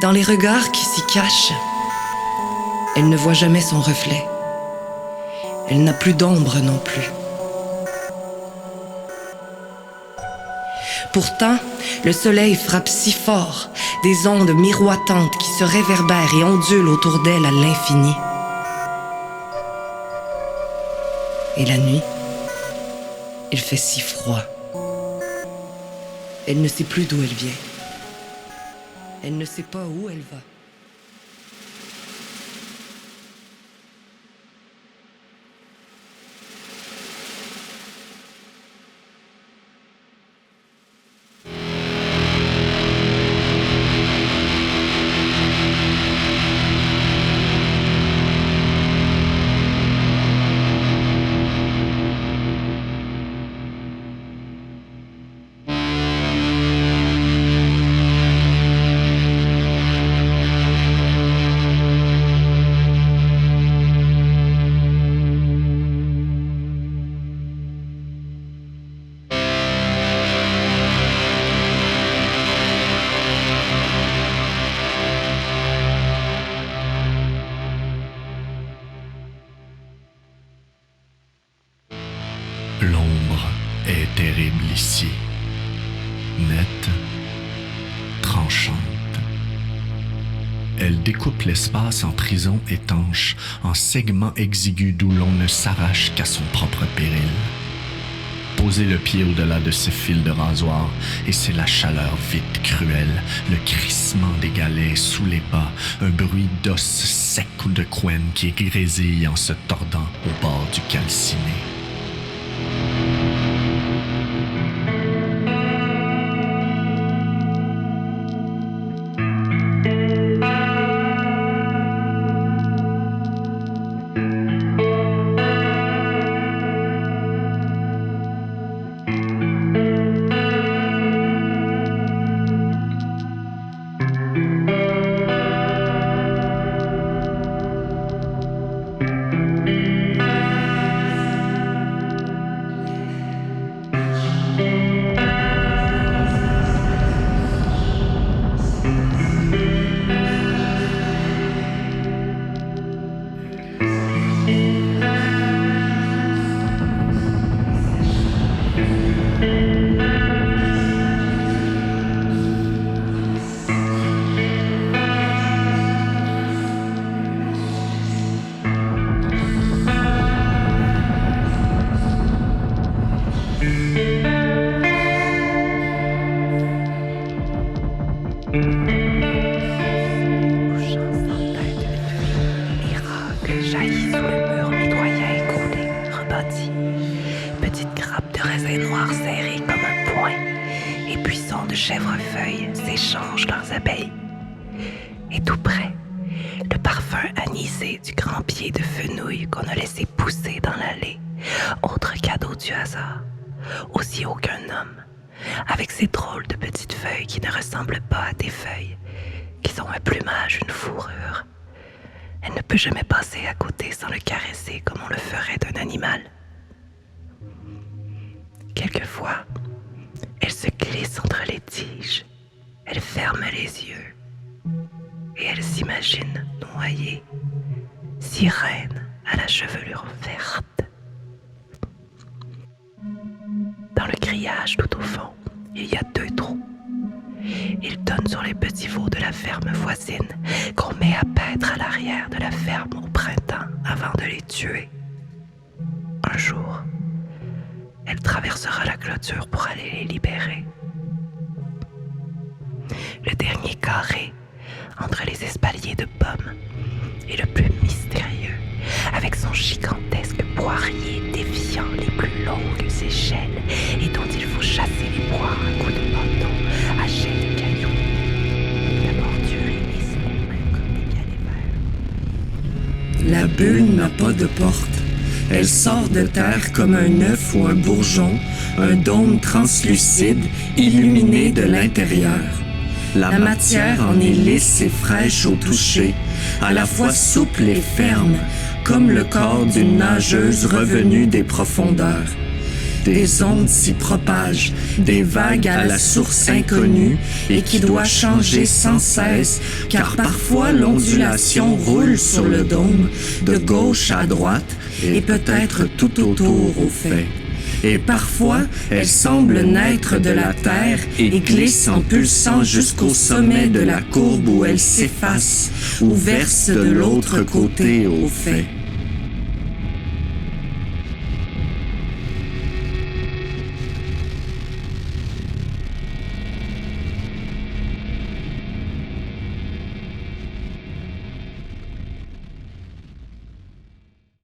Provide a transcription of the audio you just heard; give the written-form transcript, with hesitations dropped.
Dans les regards qui s'y cachent, elle ne voit jamais son reflet. Elle n'a plus d'ombre non plus. Pourtant, le soleil frappe si fort, des ondes miroitantes qui se réverbèrent et ondulent autour d'elle à l'infini. Et la nuit, il fait si froid. Elle ne sait plus d'où elle vient. Elle ne sait pas où elle va. L'ombre est terrible ici, nette, tranchante. Elle découpe l'espace en prisons étanches, en segments exigus d'où l'on ne s'arrache qu'à son propre péril. Poser le pied au-delà de ces fils de rasoir, et c'est la chaleur vite cruelle, le crissement des galets sous les pas, un bruit d'os sec ou de couenne qui grésille en se tordant au bord du calciné. Jaillit sous le mur mitoyen écroulé, rebâti. Petites grappes de raisin noir serrées comme un poing, et buissons de chèvrefeuilles s'échangent leurs abeilles. Et tout près, le parfum anisé du grand pied de fenouil qu'on a laissé pousser dans l'allée, autre cadeau du hasard, aussi haut qu'un homme, avec ces drôles de petites feuilles qui ne ressemblent pas à des feuilles, qui sont un plumage, une fourrure. Elle ne peut jamais passer à côté sans le caresser comme on le ferait d'un animal. Quelquefois, elle se glisse entre les tiges, elle ferme les yeux et elle s'imagine noyée, sirène à la chevelure verte. Dans le grillage tout au fond, il y a 2 trous. Ils donnent sur les petits veaux de la ferme voisine qu'on met à paître à l'arrière de la ferme au printemps avant de les tuer. Un jour, elle traversera la clôture pour aller les libérer. Le dernier carré entre les espaliers de pommes est le plus mystérieux, avec son gigantesque poirier défiant les plus longues échelles et dont il faut chasser les poires à coups de bâton, à jets de cailloux. La bordure est lisse même comme des galets verts. La bulle n'a pas de porte. Elle sort de terre comme un œuf ou un bourgeon, un dôme translucide, illuminé de l'intérieur. La matière en est lisse et fraîche au toucher, à la fois souple et ferme, comme le corps d'une nageuse revenue des profondeurs. Des ondes s'y propagent, des vagues à la source inconnue, et qui doit changer sans cesse, car parfois l'ondulation roule sur le dôme, de gauche à droite, et peut-être tout autour au fait. Et parfois, elle semble naître de la terre et glisse en pulsant jusqu'au sommet de la courbe où elle s'efface, ou verse de l'autre côté au fait.